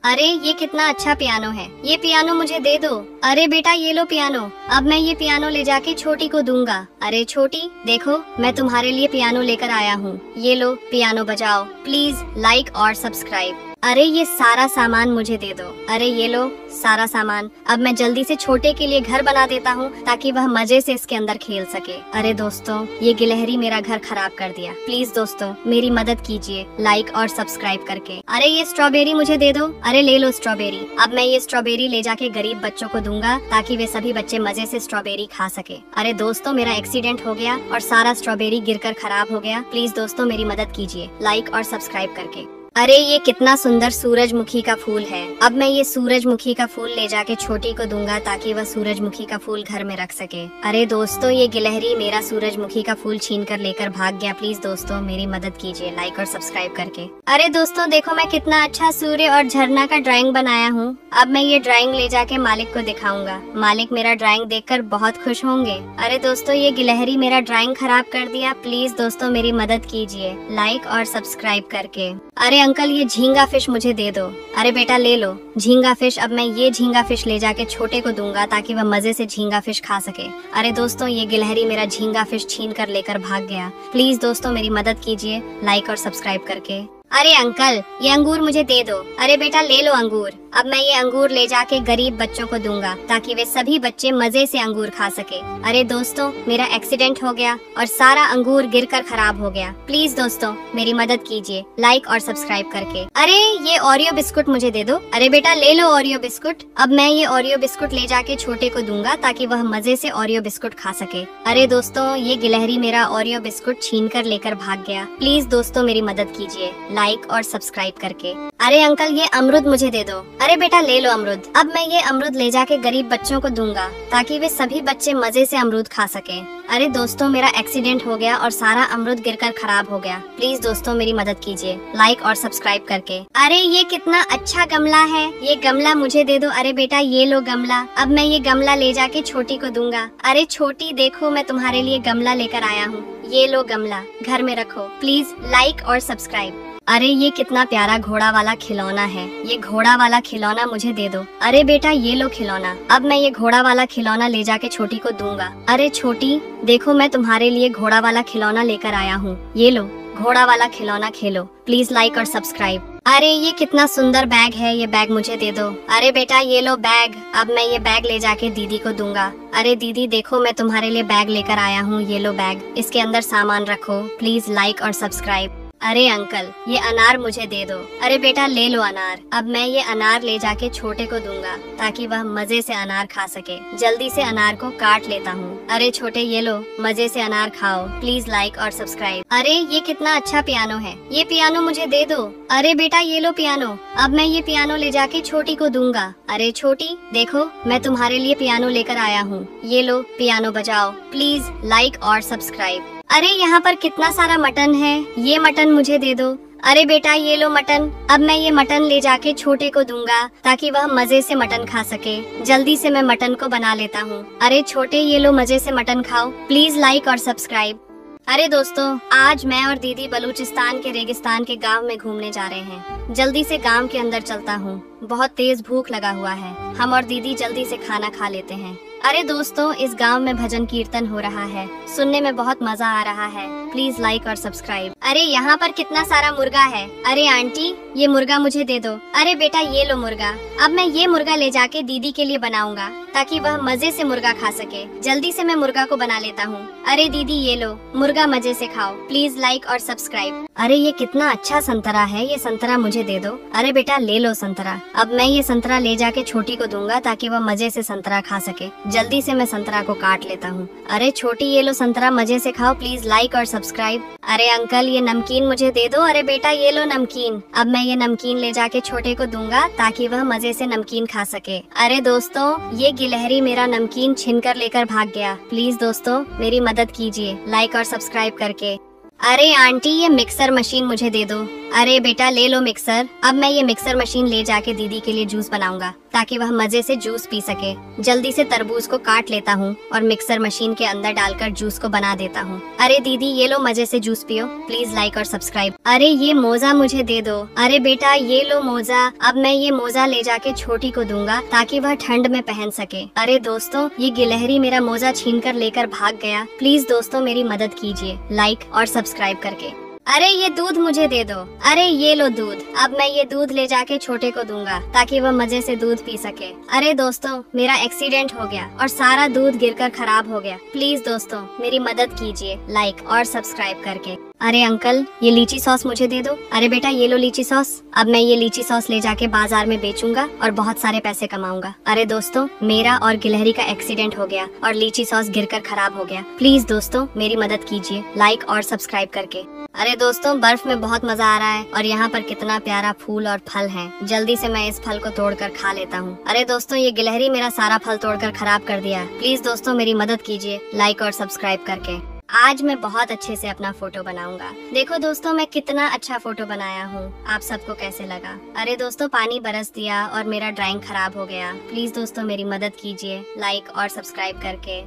अरे ये कितना अच्छा पियानो है, ये पियानो मुझे दे दो। अरे बेटा ये लो पियानो, अब मैं ये पियानो ले जाके छोटी को दूंगा। अरे छोटी देखो, मैं तुम्हारे लिए पियानो लेकर आया हूँ, ये लो पियानो बजाओ। प्लीज लाइक और सब्सक्राइब। अरे ये सारा सामान मुझे दे दो। अरे ये लो सारा सामान। अब मैं जल्दी से छोटे के लिए घर बना देता हूँ ताकि वह मजे से इसके अंदर खेल सके। अरे दोस्तों ये गिलहरी मेरा घर खराब कर दिया, प्लीज दोस्तों मेरी मदद कीजिए लाइक और सब्सक्राइब करके। अरे ये स्ट्रॉबेरी मुझे दे दो। अरे ले लो स्ट्रॉबेरी। अब मैं ये स्ट्रॉबेरी ले जाके गरीब बच्चों को दूंगा ताकि वे सभी बच्चे मजे से स्ट्रॉबेरी खा सके। अरे दोस्तों मेरा एक्सीडेंट हो गया और सारा स्ट्रॉबेरी गिरकर खराब हो गया, प्लीज दोस्तों मेरी मदद कीजिए लाइक और सब्सक्राइब करके। अरे ये कितना सुंदर सूरजमुखी का फूल है। अब मैं ये सूरजमुखी का फूल ले जाके छोटी को दूंगा ताकि वह सूरजमुखी का फूल घर में रख सके। अरे दोस्तों ये गिलहरी मेरा सूरजमुखी का फूल छीन कर लेकर भाग गया, प्लीज दोस्तों मेरी मदद कीजिए लाइक और सब्सक्राइब करके। अरे दोस्तों देखो मैं कितना अच्छा सूर्य और झरना का ड्राइंग बनाया हूँ। अब मैं ये ड्राइंग ले जाके मालिक को दिखाऊंगा, मालिक मेरा ड्राइंग देखकर बहुत खुश होंगे। अरे दोस्तों ये गिलहरी मेरा ड्राइंग खराब कर दिया, प्लीज दोस्तों मेरी मदद कीजिए लाइक और सब्सक्राइब करके। अरे अंकल ये झींगा फिश मुझे दे दो। अरे बेटा ले लो झींगा फिश। अब मैं ये झींगा फिश ले जाके छोटे को दूंगा ताकि वह मजे से झींगा फिश खा सके। अरे दोस्तों ये गिलहरी मेरा झींगा फिश छीन कर लेकर भाग गया, प्लीज दोस्तों मेरी मदद कीजिए लाइक और सब्सक्राइब करके। अरे अंकल ये अंगूर मुझे दे दो। अरे बेटा ले लो अंगूर। अब मैं ये अंगूर ले जाके गरीब बच्चों को दूंगा ताकि वे सभी बच्चे मजे से अंगूर खा सके। अरे दोस्तों मेरा एक्सीडेंट हो गया और सारा अंगूर गिरकर खराब हो गया, प्लीज दोस्तों मेरी मदद कीजिए लाइक और सब्सक्राइब करके। अरे ये ओरियो बिस्कुट मुझे दे दो। अरे बेटा ले लो ओरियो बिस्कुट। अब मैं ये ओरियो बिस्कुट ले जाके छोटे को दूंगा ताकि वह मजे से ओरियो बिस्कुट खा सके। अरे दोस्तों ये गिलहरी मेरा ओरियो बिस्कुट छीन कर लेकर भाग गया, प्लीज दोस्तों मेरी मदद कीजिए लाइक और सब्सक्राइब करके। अरे अंकल ये अमरूद मुझे दे दो। अरे बेटा ले लो अमरूद। अब मैं ये अमरूद ले जाके गरीब बच्चों को दूंगा ताकि वे सभी बच्चे मजे से अमरूद खा सके। अरे दोस्तों मेरा एक्सीडेंट हो गया और सारा अमरूद गिरकर खराब हो गया, प्लीज दोस्तों मेरी मदद कीजिए लाइक और सब्सक्राइब करके। अरे ये कितना अच्छा गमला है, ये गमला मुझे दे दो। अरे बेटा ये लो गमला। अब मैं ये गमला ले जाके छोटी को दूंगा। अरे छोटी देखो मैं तुम्हारे लिए गमला लेकर आया हूँ, ये लो गमला घर में रखो, प्लीज लाइक और सब्सक्राइब। अरे ये कितना प्यारा घोड़ा वाला खिलौना है, ये घोड़ा वाला खिलौना मुझे दे दो। अरे बेटा ये लो खिलौना। अब मैं ये घोड़ा वाला खिलौना ले जाके छोटी को दूंगा। अरे छोटी देखो मैं तुम्हारे लिए घोड़ा वाला खिलौना लेकर आया हूँ, ये लो घोड़ा वाला खिलौना खेलो, प्लीज लाइक और सब्सक्राइब। अरे ये कितना सुंदर बैग है, ये बैग मुझे दे दो। अरे बेटा ये लो बैग। अब मैं ये बैग ले जाके दीदी को दूंगा। अरे दीदी देखो मैं तुम्हारे लिए बैग लेकर आया हूँ, ये लो बैग, इसके अंदर सामान रखो, प्लीज लाइक और सब्सक्राइब। अरे अंकल ये अनार मुझे दे दो। अरे बेटा ले लो अनार। अब मैं ये अनार ले जाके छोटे को दूंगा ताकि वह मजे से अनार खा सके। जल्दी से अनार को काट लेता हूँ। अरे छोटे ये लो मजे से अनार खाओ, प्लीज लाइक और सब्सक्राइब। अरे ये कितना अच्छा पियानो है, ये पियानो मुझे दे दो। अरे बेटा ये लो पियानो। अब मैं ये पियानो ले जाके छोटी को दूंगा। अरे छोटी देखो मैं तुम्हारे लिए पियानो लेकर आया हूँ, ये लो पियानो बजाओ, प्लीज लाइक और सब्सक्राइब। अरे यहाँ पर कितना सारा मटन है, ये मटन मुझे दे दो। अरे बेटा ये लो मटन। अब मैं ये मटन ले जाके छोटे को दूंगा ताकि वह मजे से मटन खा सके। जल्दी से मैं मटन को बना लेता हूँ। अरे छोटे ये लो मजे से मटन खाओ, प्लीज लाइक और सब्सक्राइब। अरे दोस्तों आज मैं और दीदी बलूचिस्तान के रेगिस्तान के गांव में घूमने जा रहे हैं। जल्दी से गांव के अंदर चलता हूँ, बहुत तेज भूख लगा हुआ है। हम और दीदी जल्दी से खाना खा लेते हैं। अरे दोस्तों इस गांव में भजन कीर्तन हो रहा है, सुनने में बहुत मजा आ रहा है, प्लीज लाइक और सब्सक्राइब। अरे यहाँ पर कितना सारा मुर्गा है। अरे आंटी ये मुर्गा मुझे दे दो। अरे बेटा ये लो मुर्गा। अब मैं ये मुर्गा ले जाके दीदी के लिए बनाऊंगा ताकि वह मजे से मुर्गा खा सके। जल्दी से मैं मुर्गा को बना लेता हूँ। अरे दीदी ये लो मुर्गा मजे से खाओ, प्लीज लाइक और सब्सक्राइब। अरे ये कितना अच्छा संतरा है, ये संतरा मुझे दे दो। अरे बेटा ले लो संतरा। अब मैं ये संतरा ले जाके छोटी को दूंगा ताकि वह मजे से संतरा खा सके। जल्दी से मैं संतरा को काट लेता हूँ। अरे छोटी ये लो संतरा मजे से खाओ, प्लीज लाइक और सब्सक्राइब। अरे अंकल ये नमकीन मुझे दे दो। अरे बेटा ये लो नमकीन। अब मैं ये नमकीन ले जाके छोटे को दूंगा ताकि वह मजे से नमकीन खा सके। अरे दोस्तों ये गिलहरी मेरा नमकीन छीन कर लेकर भाग गया, प्लीज दोस्तों मेरी मदद कीजिए लाइक और सब्सक्राइब करके। अरे आंटी ये मिक्सर मशीन मुझे दे दो। अरे बेटा ले लो मिक्सर। अब मैं ये मिक्सर मशीन ले जाके दीदी के लिए जूस बनाऊंगा ताकि वह मजे से जूस पी सके। जल्दी से तरबूज को काट लेता हूँ और मिक्सर मशीन के अंदर डालकर जूस को बना देता हूँ। अरे दीदी ये लो मजे से जूस पियो, प्लीज लाइक और सब्सक्राइब। अरे ये मोजा मुझे दे दो। अरे बेटा ये लो मोजा। अब मैं ये मोजा ले जाके छोटी को दूंगा ताकि वह ठंड में पहन सके। अरे दोस्तों ये गिलहरी मेरा मोजा छीन कर लेकर भाग गया। प्लीज दोस्तों मेरी मदद कीजिए लाइक और सब्सक्राइब करके। अरे ये दूध मुझे दे दो। अरे ये लो दूध। अब मैं ये दूध ले जाके छोटे को दूंगा ताकि वह मजे से दूध पी सके। अरे दोस्तों मेरा एक्सीडेंट हो गया और सारा दूध गिरकर खराब हो गया। प्लीज दोस्तों मेरी मदद कीजिए लाइक और सब्सक्राइब करके। अरे अंकल ये लीची सॉस मुझे दे दो। अरे बेटा ये लो लीची सॉस। अब मैं ये लीची सॉस ले जाके बाजार में बेचूंगा और बहुत सारे पैसे कमाऊंगा। अरे दोस्तों मेरा और गिलहरी का एक्सीडेंट हो गया और लीची सॉस गिरकर खराब हो गया। प्लीज दोस्तों मेरी मदद कीजिए लाइक और सब्सक्राइब करके। अरे दोस्तों बर्फ में बहुत मजा आ रहा है और यहाँ पर कितना प्यारा फूल और फल है। जल्दी से मैं इस फल को तोड़कर खा लेता हूँ। अरे दोस्तों ये गिलहरी मेरा सारा फल तोड़कर खराब कर दिया। प्लीज दोस्तों मेरी मदद कीजिए लाइक और सब्सक्राइब करके। आज मैं बहुत अच्छे से अपना फोटो बनाऊंगा। देखो दोस्तों मैं कितना अच्छा फोटो बनाया हूँ। आप सबको कैसे लगा? अरे दोस्तों पानी बरस दिया और मेरा ड्राइंग खराब हो गया। प्लीज दोस्तों मेरी मदद कीजिए लाइक और सब्सक्राइब करके।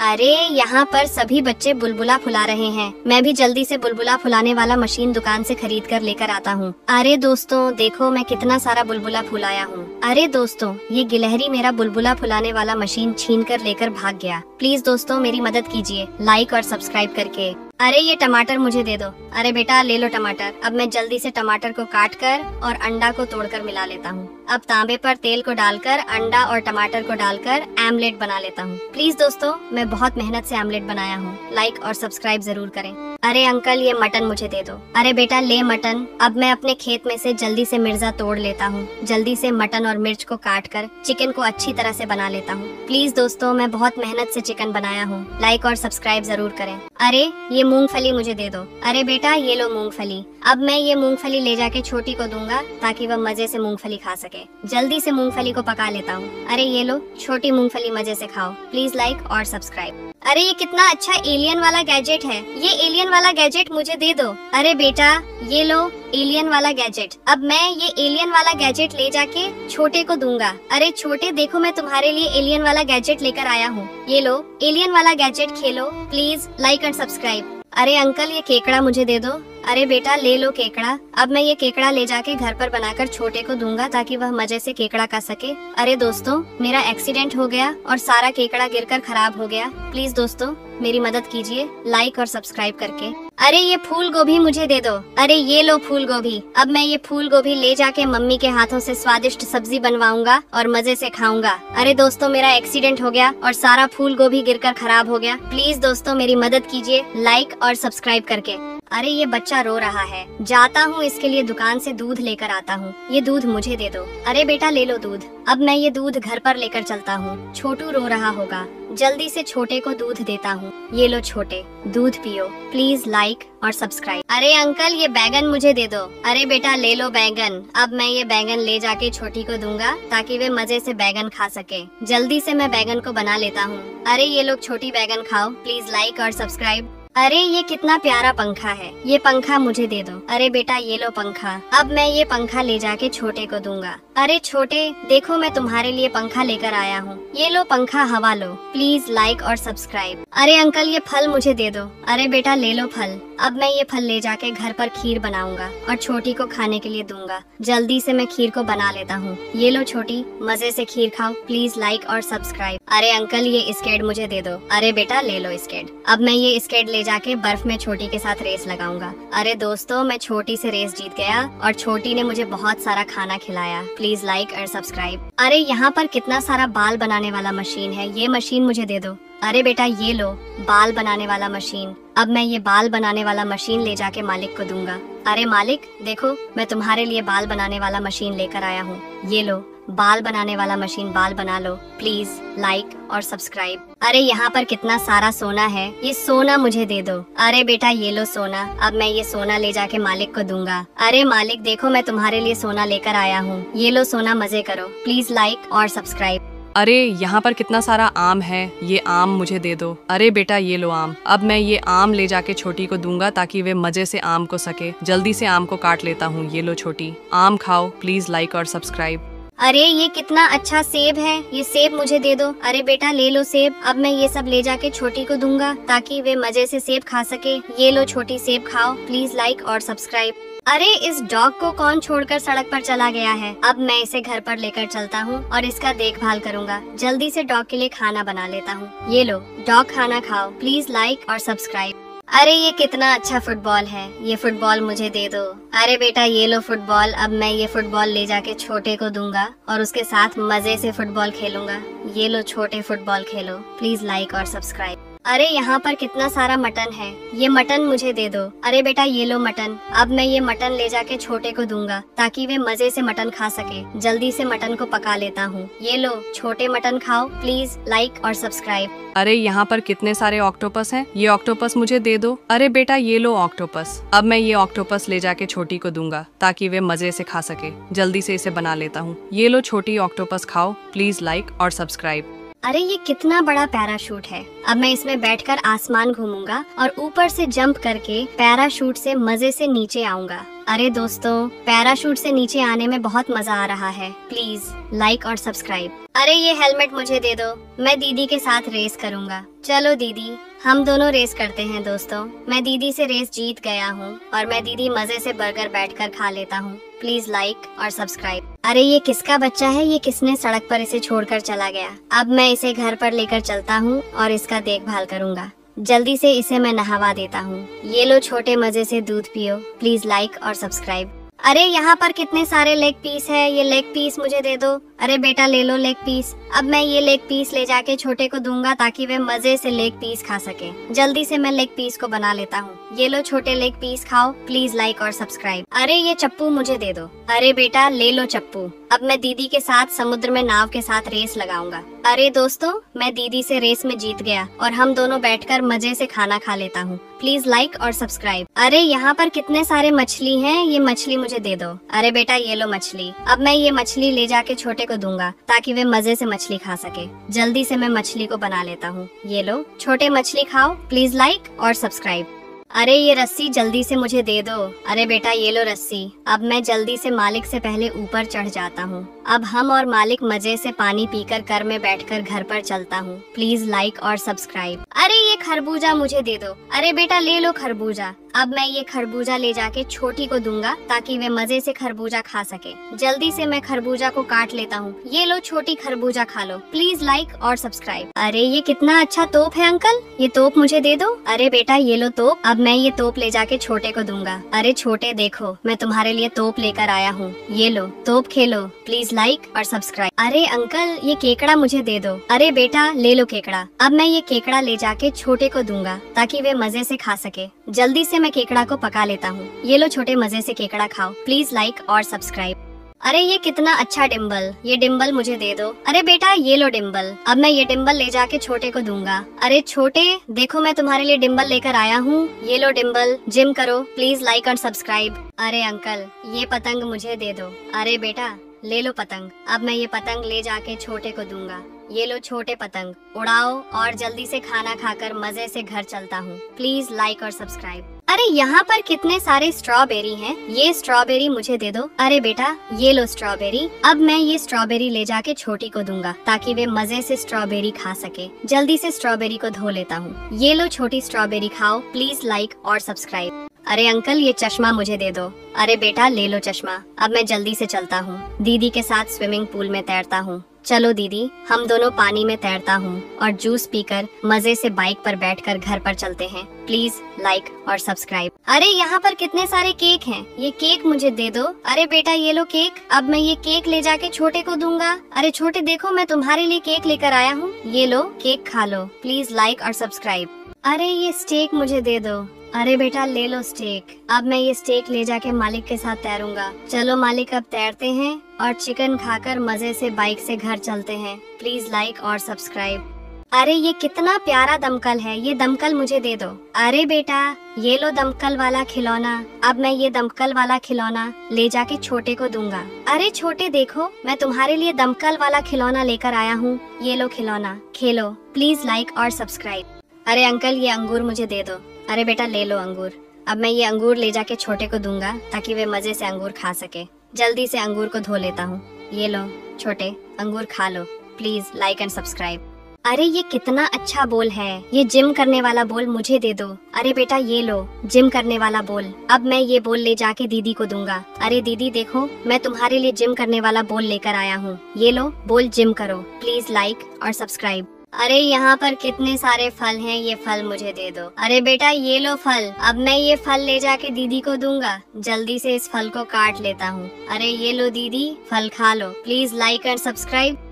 अरे यहाँ पर सभी बच्चे बुलबुला फुला रहे हैं। मैं भी जल्दी से बुलबुला फुलाने वाला मशीन दुकान से खरीद कर लेकर आता हूँ। अरे दोस्तों देखो मैं कितना सारा बुलबुला फुलाया हूँ। अरे दोस्तों ये गिलहरी मेरा बुलबुला फुलाने वाला मशीन छीन कर लेकर भाग गया। प्लीज दोस्तों मेरी मदद कीजिए लाइक और सब्सक्राइब करके। अरे ये टमाटर मुझे दे दो। अरे बेटा ले लो टमाटर। अब मैं जल्दी से टमाटर को काट कर और अंडा को तोड़कर मिला लेता हूँ। अब तांबे पर तेल को डालकर अंडा और टमाटर को डालकर आमलेट बना लेता हूँ। प्लीज दोस्तों मैं बहुत मेहनत से आमलेट बनाया हूँ। लाइक और सब्सक्राइब जरूर करें। अरे अंकल ये मटन मुझे दे दो। अरे बेटा ले मटन। अब मैं अपने खेत में से जल्दी से मिर्चा तोड़ लेता हूँ। जल्दी से मटन और मिर्च को काट कर चिकन को अच्छी तरह से बना लेता हूँ। प्लीज दोस्तों मैं बहुत मेहनत से चिकन बनाया हूँ। लाइक और सब्सक्राइब जरूर करें। अरे ये मूंगफली मुझे दे दो। अरे बेटा ये लो मूंगफली। अब मैं ये मूंगफली ले जाके छोटी को दूंगा ताकि वह मजे से मूंगफली खा सके। जल्दी से मूंगफली को पका लेता हूँ। अरे ये लो छोटी मूंगफली मजे से खाओ। प्लीज लाइक और सब्सक्राइब। अरे ये कितना अच्छा एलियन वाला गैजेट है। ये एलियन वाला गैजेट मुझे दे दो। अरे बेटा ये लो एलियन वाला गैजेट। अब मैं ये एलियन वाला गैजेट ले जाके छोटे को दूंगा। अरे छोटे देखो मैं तुम्हारे लिए एलियन वाला गैजेट लेकर आया हूँ। ये लो एलियन वाला gadget Khelo. Please like and subscribe. अरे अंकल ये केकड़ा मुझे दे दो। अरे बेटा ले लो केकड़ा। अब मैं ये केकड़ा ले जाके घर पर बनाकर छोटे को दूंगा ताकि वह मजे से केकड़ा खा सके। अरे दोस्तों मेरा एक्सीडेंट हो गया और सारा केकड़ा गिरकर खराब हो गया। प्लीज दोस्तों मेरी मदद कीजिए लाइक और सब्सक्राइब करके। अरे ये फूल गोभी मुझे दे दो। अरे ये लो फूल गोभी। अब मैं ये फूल गोभी ले जाके मम्मी के हाथों से स्वादिष्ट सब्जी बनवाऊंगा और मजे से खाऊंगा। अरे दोस्तों मेरा एक्सीडेंट हो गया और सारा फूल गोभी गिरकर खराब हो गया। प्लीज दोस्तों मेरी मदद कीजिए लाइक और सब्सक्राइब करके। अरे ये बच्चा रो रहा है। जाता हूँ इसके लिए दुकान से दूध लेकर आता हूँ। ये दूध मुझे दे दो। अरे बेटा ले लो दूध। अब मैं ये दूध घर पर लेकर चलता हूँ। छोटू रो रहा होगा। जल्दी से छोटे को दूध देता हूँ। ये लो छोटे दूध पियो। प्लीज लाइक और सब्सक्राइब। अरे अंकल ये बैगन मुझे दे दो। अरे बेटा ले लो बैगन। अब मैं ये बैगन ले जाके छोटी को दूंगा ताकि वे मजे से बैगन खा सके। जल्दी से मैं बैगन को बना लेता हूँ। अरे ये लोग छोटी बैगन खाओ। प्लीज लाइक और सब्सक्राइब। अरे ये कितना प्यारा पंखा है। ये पंखा मुझे दे दो। अरे बेटा ये लो पंखा। अब मैं ये पंखा ले जाके छोटे को दूंगा। अरे छोटे देखो मैं तुम्हारे लिए पंखा लेकर आया हूँ। ये लो पंखा हवा लो। प्लीज लाइक और सब्सक्राइब। अरे अंकल ये फल मुझे दे दो। अरे बेटा ले लो फल। अब मैं ये फल ले जाके घर पर खीर बनाऊंगा और छोटी को खाने के लिए दूंगा। जल्दी से मैं खीर को बना लेता हूँ। ये लो छोटी मजे से खीर खाओ। प्लीज लाइक और सब्सक्राइब। अरे अंकल ये स्केट मुझे दे दो। अरे बेटा ले लो स्केट। अब मैं ये स्केट ले जाके बर्फ में छोटी के साथ रेस लगाऊंगा। अरे दोस्तों मैं छोटी से रेस जीत गया और छोटी ने मुझे बहुत सारा खाना खिलाया। प्लीज लाइक और सब्सक्राइब। अरे यहाँ पर कितना सारा बाल बनाने वाला मशीन है। ये मशीन मुझे दे दो। अरे बेटा ये लो बाल बनाने वाला मशीन। अब मैं ये बाल बनाने वाला मशीन ले जाके मालिक को दूंगा। अरे मालिक देखो मैं तुम्हारे लिए बाल बनाने वाला मशीन लेकर आया हूँ। ये लो बाल बनाने वाला मशीन बाल बना लो। प्लीज लाइक और सब्सक्राइब। अरे यहाँ पर कितना सारा सोना है। ये सोना मुझे दे दो। अरे बेटा ये लो सोना। अब मैं ये सोना ले जाके मालिक को दूंगा। अरे मालिक देखो मैं तुम्हारे लिए सोना लेकर आया हूँ। ये लो सोना मजे करो। प्लीज लाइक और सब्सक्राइब। अरे यहाँ पर कितना सारा आम है, ये आम मुझे दे दो। अरे बेटा ये लो आम। अब मैं ये आम ले जाके छोटी को दूंगा ताकि वे मजे से आम को सके। जल्दी से आम को काट लेता हूँ। ये लो छोटी, आम खाओ। प्लीज लाइक और सब्सक्राइब। अरे ये कितना अच्छा सेब है, ये सेब मुझे दे दो। अरे बेटा ले लो सेब। अब मैं ये सब ले जाके छोटी को दूंगा ताकि वे मजे से सेब खा सके। ये लो छोटी, सेब खाओ। प्लीज लाइक और सब्सक्राइब। अरे इस डॉग को कौन छोड़कर सड़क पर चला गया है। अब मैं इसे घर पर लेकर चलता हूँ और इसका देखभाल करूँगा। जल्दी से डॉग के लिए खाना बना लेता हूँ। ये लो डॉग, खाना खाओ। प्लीज लाइक और सब्सक्राइब। अरे ये कितना अच्छा फुटबॉल है, ये फुटबॉल मुझे दे दो। अरे बेटा ये लो फुटबॉल। अब मैं ये फुटबॉल ले जाके छोटे को दूंगा और उसके साथ मजे से फुटबॉल खेलूंगा। ये लो छोटे, फुटबॉल खेलो। प्लीज लाइक और सब्सक्राइब। अरे यहाँ पर कितना सारा मटन है, ये मटन मुझे दे दो। अरे बेटा ये लो मटन। अब मैं ये मटन ले जाके छोटे को दूंगा ताकि वे मजे से मटन खा सके। जल्दी से मटन को पका लेता हूँ। ये लो छोटे, मटन खाओ। प्लीज लाइक और सब्सक्राइब। अरे यहाँ पर कितने सारे ऑक्टोपस हैं, ये ऑक्टोपस मुझे दे दो। अरे बेटा ये लो ऑक्टोपस। अब मैं ये ऑक्टोपस ले जाके छोटी को दूंगा ताकि वे मजे से खा सके। जल्दी से इसे बना लेता हूँ। ये लो छोटी, ऑक्टोपस खाओ। प्लीज लाइक और सब्सक्राइब। अरे ये कितना बड़ा पैराशूट है। अब मैं इसमें बैठकर आसमान घूमूंगा और ऊपर से जंप करके पैराशूट से मजे से नीचे आऊंगा। अरे दोस्तों, पैराशूट से नीचे आने में बहुत मजा आ रहा है। प्लीज लाइक और सब्सक्राइब। अरे ये हेलमेट मुझे दे दो, मैं दीदी के साथ रेस करूंगा। चलो दीदी, हम दोनों रेस करते हैं। दोस्तों, मैं दीदी से रेस जीत गया हूँ और मैं दीदी मजे से बर्गर बैठकर खा लेता हूँ। प्लीज लाइक और सब्सक्राइब। अरे ये किसका बच्चा है, ये किसने सड़क पर इसे छोड़कर चला गया। अब मैं इसे घर पर लेकर चलता हूँ और इसका देखभाल करूँगा। जल्दी से इसे मैं नहवा देता हूँ। ये लो छोटे, मजे से दूध पियो। प्लीज लाइक और सब्सक्राइब। अरे यहाँ पर कितने सारे लेग पीस है, ये लेग पीस मुझे दे दो। अरे बेटा ले लो लेग पीस। अब मैं ये लेग पीस ले जाके छोटे को दूंगा ताकि वे मजे से लेग पीस खा सके। जल्दी से मैं लेग पीस को बना लेता हूँ। ये लो छोटे, लेग पीस खाओ। प्लीज लाइक और सब्सक्राइब। अरे ये चप्पू मुझे दे दो। अरे बेटा ले लो चप्पू। अब मैं दीदी के साथ समुद्र में नाव के साथ रेस लगाऊंगा। अरे दोस्तों, मैं दीदी से रेस में जीत गया और हम दोनों बैठकर मजे से खाना खा लेता हूँ। प्लीज लाइक और सब्सक्राइब। अरे यहाँ पर कितने सारे मछली हैं, ये मछली मुझे दे दो। अरे बेटा ये लो मछली। अब मैं ये मछली ले जाके छोटे को दूंगा ताकि वे मजे से मछली खा सके। जल्दी से मैं मछली को बना लेता हूँ। ये लो छोटे, मछली खाओ। प्लीज लाइक और सब्सक्राइब। अरे ये रस्सी जल्दी से मुझे दे दो। अरे बेटा ये लो रस्सी। अब मैं जल्दी से मालिक से पहले ऊपर चढ़ जाता हूँ। अब हम और मालिक मजे से पानी पीकर कर में बैठकर घर पर चलता हूँ। प्लीज लाइक और सब्सक्राइब। अरे ये खरबूजा मुझे दे दो। अरे बेटा ले लो खरबूजा। अब मैं ये खरबूजा ले जाके छोटी को दूंगा ताकि वे मजे से खरबूजा खा सके। जल्दी से मैं खरबूजा को काट लेता हूँ। ये लो छोटी, खरबूजा खा लो। प्लीज लाइक और सब्सक्राइब। अरे ये कितना अच्छा तोप है अंकल, ये तोप मुझे दे दो। अरे बेटा ये लो तोप। अब मैं ये तोप ले जाके छोटे को दूंगा। अरे छोटे देखो, मैं तुम्हारे लिए तोप लेकर आया हूँ। ये लो तोप, खेलो। प्लीज लाइक और सब्सक्राइब। अरे अंकल ये केकड़ा मुझे दे दो। अरे बेटा ले लो केकड़ा। अब मैं ये केकड़ा ले जाके छोटे को दूंगा ताकि वे मजे से खा सके। जल्दी से मैं केकड़ा को पका लेता हूँ। ये लो छोटे, मजे से केकड़ा खाओ। प्लीज लाइक और सब्सक्राइब। अरे ये कितना अच्छा डिम्बल, ये डिम्बल मुझे दे दो। अरे बेटा ये लो डिम्बल। अब मैं ये डिम्बल ले जाके छोटे को दूंगा। अरे छोटे देखो, मैं तुम्हारे लिए डिम्बल लेकर आया हूँ। ये लो डिम्बल, जिम करो। प्लीज लाइक और सब्सक्राइब। अरे अंकल ये पतंग मुझे दे दो। अरे बेटा ले लो पतंग। अब मैं ये पतंग ले जाके छोटे को दूंगा। ये लो छोटे, पतंग उड़ाओ और जल्दी से खाना खाकर मजे से घर चलता हूँ। प्लीज लाइक और सब्सक्राइब। अरे यहाँ पर कितने सारे स्ट्रॉबेरी हैं, ये स्ट्रॉबेरी मुझे दे दो। अरे बेटा ये लो स्ट्रॉबेरी। अब मैं ये स्ट्रॉबेरी ले जाके छोटी को दूंगा ताकि वे मजे से स्ट्रॉबेरी खा सके। जल्दी से स्ट्रॉबेरी को धो लेता हूँ। ये लो छोटी, स्ट्रॉबेरी खाओ। प्लीज लाइक और सब्सक्राइब। अरे अंकल ये चश्मा मुझे दे दो। अरे बेटा ले लो चश्मा। अब मैं जल्दी से चलता हूँ। दीदी के साथ स्विमिंग पूल में तैरता हूँ। चलो दीदी, हम दोनों पानी में तैरता हूँ और जूस पीकर मजे से बाइक पर बैठकर घर पर चलते हैं। प्लीज लाइक और सब्सक्राइब। अरे यहाँ पर कितने सारे केक हैं, ये केक मुझे दे दो। अरे बेटा ये लो केक। अब मैं ये केक ले जाके छोटे को दूंगा। अरे छोटे देखो, मैं तुम्हारे लिए केक लेकर आया हूँ। ये लो केक खा लो। प्लीज लाइक और सब्सक्राइब। अरे ये स्टेक मुझे दे दो। अरे बेटा ले लो स्टेक। अब मैं ये स्टेक ले जाके मालिक के साथ तैरूंगा। चलो मालिक अब तैरते हैं और चिकन खाकर मजे से बाइक से घर चलते हैं। प्लीज लाइक और सब्सक्राइब। अरे ये कितना प्यारा दमकल है, ये दमकल मुझे दे दो। अरे बेटा ये लो दमकल वाला खिलौना, अब मैं ये दमकल वाला खिलौना ले जाके छोटे को दूंगा। अरे छोटे देखो, मैं तुम्हारे लिए दमकल वाला खिलौना लेकर आया हूँ, ये लो खिलौना, खेलो। प्लीज लाइक और सब्सक्राइब। अरे अंकल ये अंगूर मुझे दे दो। अरे बेटा ले लो अंगूर, अब मैं ये अंगूर ले जाके छोटे को दूंगा ताकि वे मजे से अंगूर खा सके। जल्दी से अंगूर को धो लेता हूँ। ये लो छोटे, अंगूर खा लो। Please like and subscribe. अरे ये कितना अच्छा बोल है, ये जिम करने वाला बोल मुझे दे दो। अरे बेटा ये लो जिम करने वाला बोल, अब मैं ये बोल ले जाके दीदी को दूंगा। अरे दीदी देखो, मैं तुम्हारे लिए जिम करने वाला बोल लेकर आया हूँ, ये लो बोल जिम करो। प्लीज लाइक और सब्सक्राइब। अरे यहाँ पर कितने सारे फल हैं, ये फल मुझे दे दो। अरे बेटा ये लो फल, अब मैं ये फल ले जाके दीदी को दूंगा। जल्दी से इस फल को काट लेता हूँ। अरे ये लो दीदी, फल खा लो। Please like and subscribe.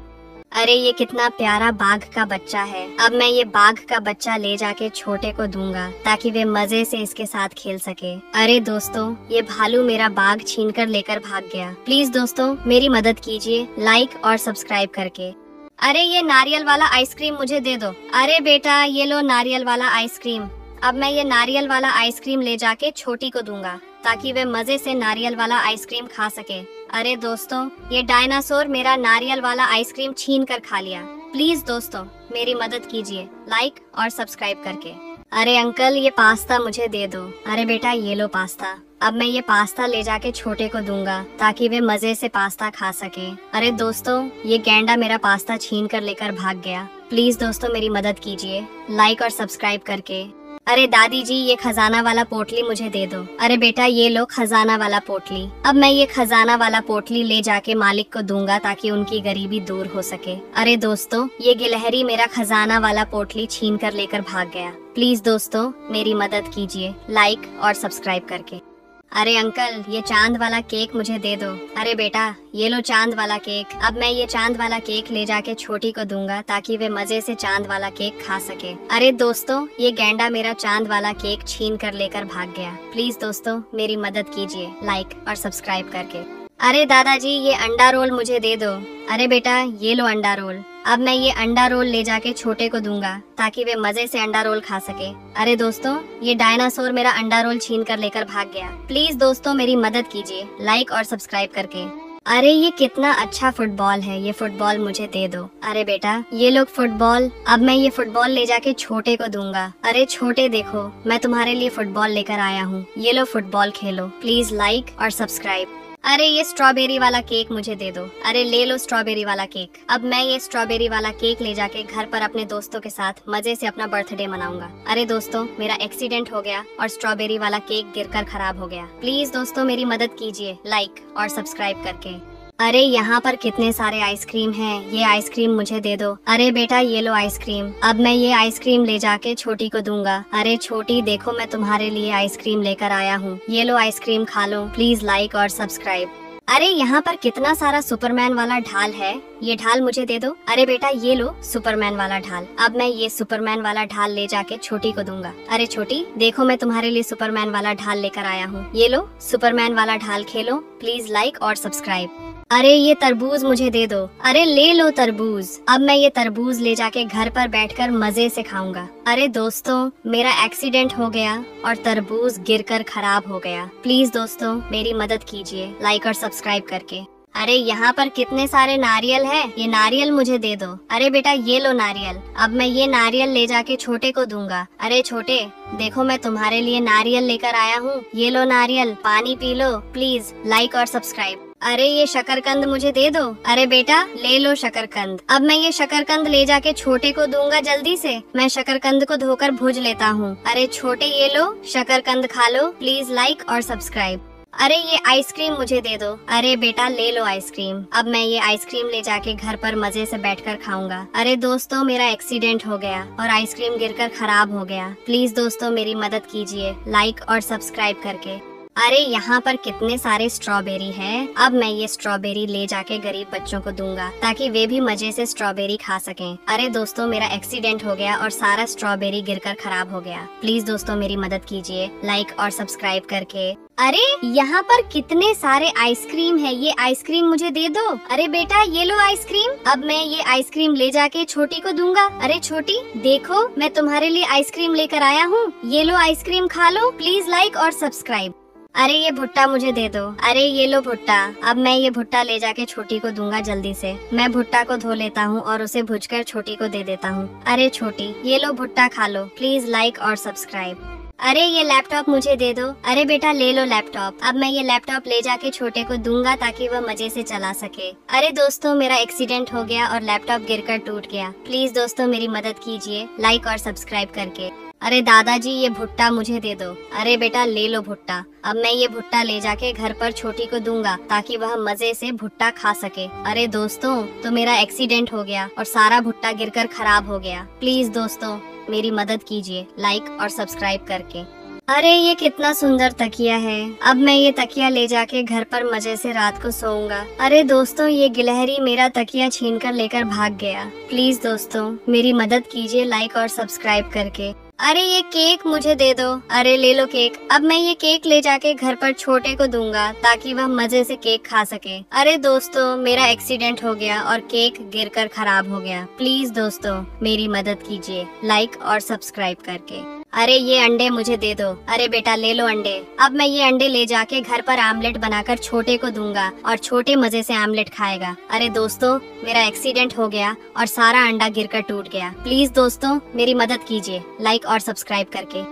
अरे ये कितना प्यारा बाघ का बच्चा है, अब मैं ये बाघ का बच्चा ले जाके छोटे को दूंगा ताकि वे मजे से इसके साथ खेल सके। अरे दोस्तों ये भालू मेरा बाघ छीन कर लेकर भाग गया। प्लीज दोस्तों मेरी मदद कीजिए लाइक और सब्सक्राइब करके। अरे ये नारियल वाला आइसक्रीम मुझे दे दो। अरे बेटा ये लो नारियल वाला आइसक्रीम, अब मैं ये नारियल वाला आइसक्रीम ले जाके छोटी को दूंगा ताकि वे मजे से नारियल वाला आइसक्रीम खा सके। अरे दोस्तों ये डायनासोर मेरा नारियल वाला आइसक्रीम छीन कर खा लिया। प्लीज दोस्तों मेरी मदद कीजिए लाइक और सब्सक्राइब करके। अरे अंकल ये पास्ता मुझे दे दो। अरे बेटा ये लो पास्ता, अब मैं ये पास्ता ले जाके छोटे को दूंगा ताकि वे मजे से पास्ता खा सके। अरे दोस्तों ये गैंडा मेरा पास्ता छीन कर लेकर भाग गया। प्लीज दोस्तों मेरी मदद कीजिए लाइक और सब्सक्राइब करके। अरे दादी जी ये खजाना वाला पोटली मुझे दे दो। अरे बेटा ये लो खजाना वाला पोटली, अब मैं ये खजाना वाला पोटली ले जाके मालिक को दूंगा ताकि उनकी गरीबी दूर हो सके। अरे दोस्तों ये गिलहरी मेरा खजाना वाला पोटली छीन कर लेकर भाग गया। प्लीज दोस्तों मेरी मदद कीजिए लाइक और सब्सक्राइब करके। अरे अंकल ये चांद वाला केक मुझे दे दो। अरे बेटा ये लो चांद वाला केक, अब मैं ये चांद वाला केक ले जाके छोटी को दूंगा ताकि वे मजे से चांद वाला केक खा सके। अरे दोस्तों ये गैंडा मेरा चांद वाला केक छीन कर लेकर भाग गया। प्लीज दोस्तों मेरी मदद कीजिए लाइक और सब्सक्राइब करके। अरे दादाजी ये अंडा रोल मुझे दे दो। अरे बेटा ये लो अंडा रोल, अब मैं ये अंडा रोल ले जाके छोटे को दूंगा ताकि वे मजे से अंडा रोल खा सके। अरे दोस्तों ये डायनासोर मेरा अंडा रोल छीन कर लेकर भाग गया। प्लीज दोस्तों मेरी मदद कीजिए लाइक और सब्सक्राइब करके। अरे ये कितना अच्छा फुटबॉल है, ये फुटबॉल मुझे दे दो। अरे बेटा ये लो फुटबॉल, अब मैं ये फुटबॉल ले जाके छोटे को दूंगा। अरे छोटे देखो मैं तुम्हारे लिए फुटबॉल लेकर आया हूँ, ये लो फुटबॉल खेलो। प्लीज लाइक और सब्सक्राइब। अरे ये स्ट्रॉबेरी वाला केक मुझे दे दो। अरे ले लो स्ट्रॉबेरी वाला केक, अब मैं ये स्ट्रॉबेरी वाला केक ले जाके घर पर अपने दोस्तों के साथ मजे से अपना बर्थडे मनाऊंगा। अरे दोस्तों मेरा एक्सीडेंट हो गया और स्ट्रॉबेरी वाला केक गिरकर खराब हो गया। प्लीज दोस्तों मेरी मदद कीजिए लाइक और सब्सक्राइब करके। अरे यहाँ पर कितने सारे आइसक्रीम हैं, ये आइसक्रीम मुझे दे दो। अरे बेटा ये लो आइसक्रीम, अब मैं ये आइसक्रीम ले जाके छोटी को दूंगा। अरे छोटी देखो मैं तुम्हारे लिए आइसक्रीम लेकर आया हूँ, ये लो आइसक्रीम खा लो। प्लीज लाइक और सब्सक्राइब। अरे यहाँ पर कितना सारा सुपरमैन वाला ढाल है, ये ढाल मुझे दे दो। अरे बेटा ये लो सुपरमैन वाला ढाल, अब मैं ये सुपरमैन वाला ढाल ले जाके छोटी को दूंगा। अरे छोटी देखो मैं तुम्हारे लिए सुपरमैन वाला ढाल लेकर आया हूँ, ये लो सुपरमैन वाला ढाल खेलो। प्लीज लाइक और सब्सक्राइब। अरे ये तरबूज मुझे दे दो। अरे ले लो तरबूज, अब मैं ये तरबूज ले जाके घर पर बैठकर मजे से खाऊंगा। अरे दोस्तों मेरा एक्सीडेंट हो गया और तरबूज गिरकर खराब हो गया। प्लीज दोस्तों मेरी मदद कीजिए लाइक और सब्सक्राइब करके। अरे यहाँ पर कितने सारे नारियल है, ये नारियल मुझे दे दो। अरे बेटा ये लो नारियल, अब मैं ये नारियल ले जाके छोटे को दूंगा। अरे छोटे देखो मैं तुम्हारे लिए नारियल लेकर आया हूँ, ये लो नारियल, पानी पी लो। प्लीज लाइक और सब्सक्राइब। अरे ये शकरकंद मुझे दे दो। अरे बेटा ले लो शकरकंद, अब मैं ये शकरकंद ले जाके छोटे को दूंगा। जल्दी से मैं शकरकंद को धोकर भूज लेता हूँ। अरे छोटे ये लो शकरकंद खा लो। प्लीज लाइक और सब्सक्राइब। अरे ये आइसक्रीम मुझे दे दो। अरे बेटा ले लो आइसक्रीम, अब मैं ये आइसक्रीम ले जाके घर पर मजे से बैठकर खाऊंगा। अरे दोस्तों मेरा एक्सीडेंट हो गया और आइसक्रीम गिरकर खराब हो गया। प्लीज दोस्तों मेरी मदद कीजिए लाइक और सब्सक्राइब करके। अरे यहाँ पर कितने सारे स्ट्रॉबेरी हैं। अब मैं ये स्ट्रॉबेरी ले जाके गरीब बच्चों को दूंगा ताकि वे भी मजे से स्ट्रॉबेरी खा सकें। अरे दोस्तों, मेरा एक्सीडेंट हो गया और सारा स्ट्रॉबेरी गिरकर खराब हो गया। प्लीज दोस्तों मेरी मदद कीजिए लाइक और सब्सक्राइब करके। अरे यहाँ पर कितने सारे आइसक्रीम है, ये आइसक्रीम मुझे दे दो। अरे बेटा ये लो आइसक्रीम। अब मैं ये आइसक्रीम ले जाके छोटी को दूंगा। अरे छोटी देखो, मैं तुम्हारे लिए आइसक्रीम लेकर आया हूँ, ये लो आइसक्रीम खा लो। प्लीज लाइक और सब्सक्राइब। अरे ये भुट्टा मुझे दे दो। अरे ये लो भुट्टा। अब मैं ये भुट्टा ले जाके छोटी को दूंगा जल्दी से। मैं भुट्टा को धो लेता हूँ और उसे भुजकर छोटी को दे देता हूँ। अरे छोटी ये लो भुट्टा खा लो, प्लीज लाइक और सब्सक्राइब। अरे ये लैपटॉप मुझे दे दो। अरे बेटा ले लो लैपटॉप। अब मैं ये लैपटॉप ले जाके छोटे को दूंगा ताकि वह मजे से चला सके। अरे दोस्तों मेरा एक्सीडेंट हो गया और लैपटॉप गिरकर टूट गया। प्लीज दोस्तों मेरी मदद कीजिए लाइक और सब्सक्राइब करके। अरे दादाजी ये भुट्टा मुझे दे दो। अरे बेटा ले लो भुट्टा। अब मैं ये भुट्टा ले जाके घर पर छोटी को दूंगा ताकि वह मजे से भुट्टा खा सके। अरे दोस्तों तो मेरा एक्सीडेंट हो गया और सारा भुट्टा गिरकर खराब हो गया। प्लीज दोस्तों मेरी मदद कीजिए लाइक और सब्सक्राइब करके। अरे ये कितना सुंदर तकिया है। अब मैं ये तकिया ले जाके घर पर मजे से रात को सोऊंगा। अरे दोस्तों ये गिलहरी मेरा तकिया छीनकर लेकर भाग गया। प्लीज दोस्तों मेरी मदद कीजिए लाइक और सब्सक्राइब करके। अरे ये केक मुझे दे दो। अरे ले लो केक। अब मैं ये केक ले जाके घर पर छोटे को दूंगा ताकि वह मजे से केक खा सके। अरे दोस्तों मेरा एक्सीडेंट हो गया और केक गिरकर खराब हो गया। प्लीज दोस्तों मेरी मदद कीजिए लाइक और सब्सक्राइब करके। अरे ये अंडे मुझे दे दो। अरे बेटा ले लो अंडे। अब मैं ये अंडे ले जाके घर पर आमलेट बनाकर छोटे को दूंगा और छोटे मजे से आमलेट खाएगा। अरे दोस्तों मेरा एक्सीडेंट हो गया और सारा अंडा गिरकर टूट गया। प्लीज दोस्तों मेरी मदद कीजिए लाइक और सब्सक्राइब करके।